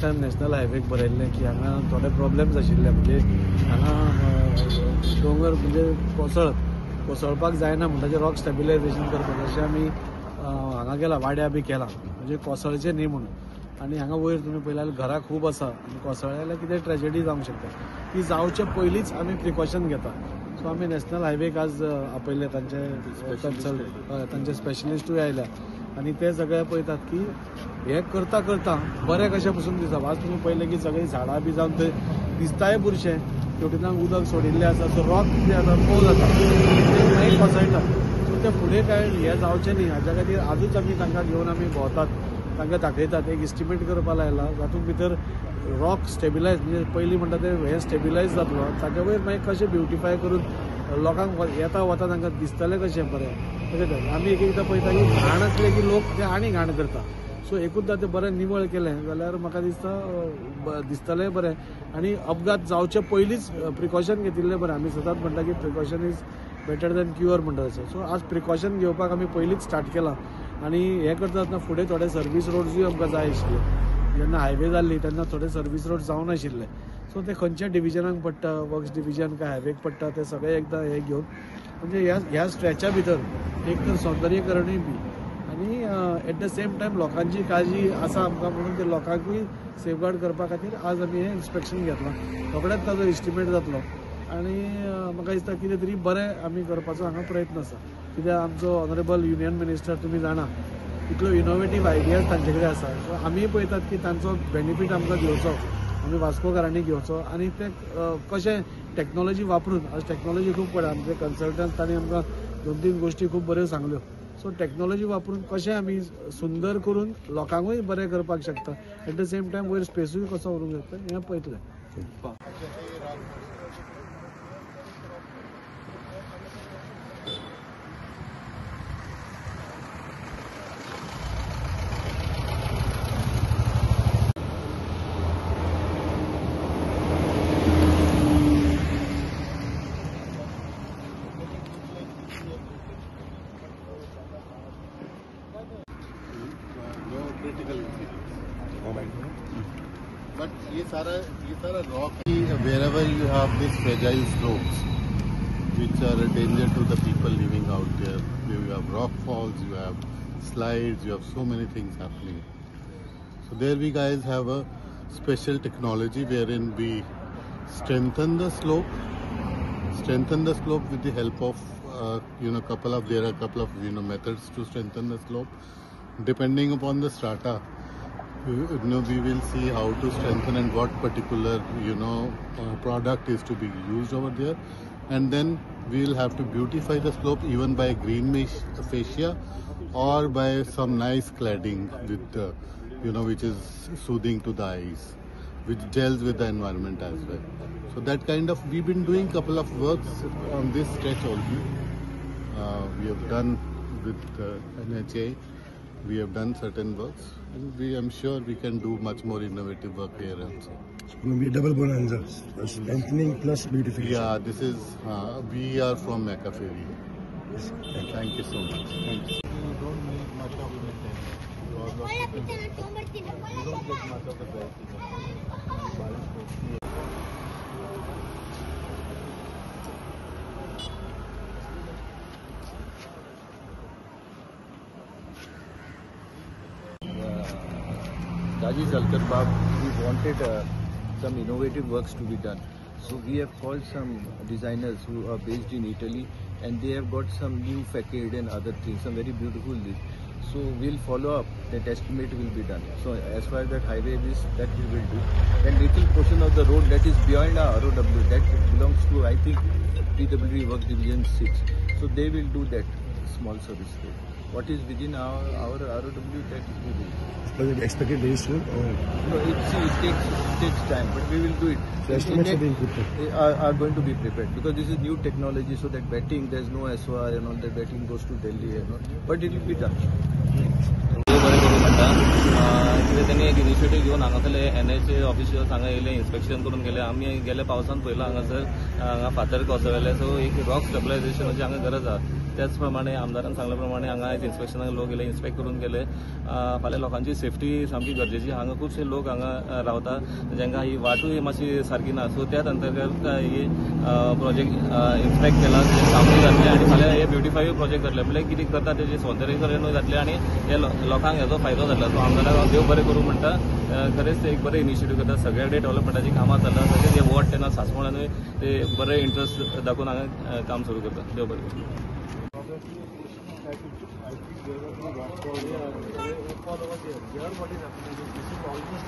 National हायवेक बरयल्लें की हांगा थोडे प्रॉब्लेम्स आशिल्ले म्हणजे हांगा दोंगर म्हणजे कोसळपाक जायना म्हणटा रॉक स्टेबिलायझेशन करपाक अशें आमी हांगा केला वाड्या बी केला म्हणजे कोसळचें न्ही म्हणून आनी हांगा वयर तुमी पळयल्यार घरां खूब आसा आनी कोसळ्ळे जाल्यार कितें ट्रेजेडी जावंक शकता ती जावचे पयलींच आमी प्रिकॉशन घेता सो आमी नॅशनल हायवेक आज आपयले तांचे स्पेशलिस्टूय आयल्या आनी ते सगळे पळयतात की हे करता करता बरें कशें पसून दिसता आज तुमी पळयलें की सगळीं झाडां बी जावन थंय दिसताय बुरशें शेवटींतल्यान उदक सोडिल्लें आसा सो रॉक कितें जाता पो जाता मागीर कोसळटा सो ते फुडें कांय हें जावचें न्ही हाच्या खातीर आजूच आमी तांकां घेवन आमी भोंवतात तांकां दाखयतात एक इस्टिमेट करपाक लायला जातूंत भितर रॉक स्टेबिलायज म्हणजे पयलीं म्हणटा ते हे स्टेबिलायज जातलो ताचे वयर मागीर कशें ब्युटिफाय करून लोकांक येता वता तांकां दिसतलें कशें बरें तशें आमी एक एकदां पळयता की घाण आसलें की लोक ते आनी घाण करता सो एकूचदां तें बरें निवळ केलें जाल्यार म्हाका दिसता दिसतलें बरें आनी अपघात जावचे पयलींच प्रिकॉशन घेतिल्लें बरें आमी सदांच म्हणटा की precaution is better than cure म्हणटा तशें सो आज प्रिकॉशन घेवपाक आमी पयलींच स्टार्ट केलां आनी हें करता आसतना फुडें थोडे सर्वीस रोड्सूय आमकां जाय आशिल्ले जेन्ना हायवे जाल्ली तेन्ना थोडे सर्वीस रोड जावन आशिल्ले सो ते खंयच्या डिविजनाक पडटा वर्क्स डिविजन काय हायवेक पडटा ते सगळे एकदां हे घेवन म्हणजे ह्या स्ट्रेचा भितर एक तर सौंदर्यकरणूय बी आनी एट द सेम टायम लोकांची काळजी आसा आमकां म्हणून ते लोकांकूय सेफगार्ड करपा खातीर आज आमी हें इन्स्पेक्शन घेतलां रोखडेंच ताजो इस्टिमेट जातलो आनी म्हाका दिसता कितें तरी बरें आमी करपाचो हांगा प्रयत्न आसा कित्याक आमचो ऑनरेबल युनियन मिनिस्टर तुमी जाणा इतलो इनोवेटीव आयडियाज तांचे कडेन आसा सो आमी पळयतात की तांचो बेनिफीट आमकां घेवचो आमी वास्कोकारांनी घेवचो आनी ते कशें टॅक्नॉलॉजी वापरून आज टॅक्नॉलॉजी खूब पडटा आमचे कन्सल्टंट तांणी आमकां 2-3 गोश्टी खूब बऱ्यो सांगल्यो सो टॅक्नॉलॉजी वापरून कशें आमी सुंदर करून लोकांकूय बरें करपाक शकता एट द सेम टायम वयर स्पेसूय कसो व्हरूंक शकता हें पळयतलें But ये सारा rocky wherever you have these fragile slopes which are a danger to the people living out there. You have rock falls, you have slides, you have so many things happening. So there we guys have a special technology wherein we strengthen the slope with the help of there are a couple of methods to strengthen the slope depending upon the strata. We will see how to strengthen and what particular product is to be used over there, and then we will have to beautify the slope even by green fascia or by some nice cladding with which is soothing to the eyes, which gels with the environment as well. So that kind of we've been doing couple of works on this stretch also. We have done with NHA. We have done certain works, and I'm sure we can do much more innovative work here also. It's going to be a double bonanza, strengthening plus beautification. Yeah, this is, we are from Macaferi. Yes. Thank you so much. Thanks. You don't need much of maintenance. You don't get much of the best. Raji Zalkar Bab, we wanted some innovative works to be done. So we have called some designers who are based in Italy, and they have got some new facade and other things, some very beautiful things. So we'll follow up, that estimate will be done. So as far as that highway is, that we will do. Then little portion of the road that is beyond our ROW, that belongs to, I think, TWE Work Division 6. So they will do that small service road. What is within our ROW, that we will do. Is expected very soon? No, it takes time, but we will do it. So estimates are being prepared. Are going to be prepared because this is new technology. So that betting, there's no SOR and all that betting goes to Delhi and all, but it will be done. कित्याक त्यांनी एक initiative घेवन हांगासरले NH officials हांगा येयले, inspection करून गेले. आमी गेल्या पावसान पयला हांगासर हांगा फातर कोसळ्ळे, सो एक रॉक स्टेबलायझेशनाची हांगा गरज आहा. त्याच प्रमाणे आमदारान सांगले प्रमाणे हांगा इन्स्पेक्शनाक लोक येले, इन्स्पेक्ट करून गेले. फाल्यां लोकांची सेफ्टी सामकी गरजेची. हांगा खुबशे लोक हांगा रावता जांकां ही वाटूय मातशी सारकी ना, सो त्याच अंतर्गत ही प्रोजेक्ट इन्स्पेक्ट केला, सामकी जातले आनी फाल्यां हे ब्युटिफाय प्रोजेक्ट जातले. म्हणजे कितें करता तेजे सौंदर्यीकरणूय जातले आनी हे लोकांक हेजो फायदो जातलो. सो आमदाराक देव बरें करूं म्हणटा. खरेंच ते एक बरें इनिशिएटीव करता. सगळ्या कडेन डेव्हलपमेंटाची कामां चलता. तशेंच हे वॉर्ड तेन्ना सांसवणानूय ते बरें इंट्रस्ट दाखोवन हांगा काम सुरू करता. देव बरें करूं. all over there. Here what is happening is this is almost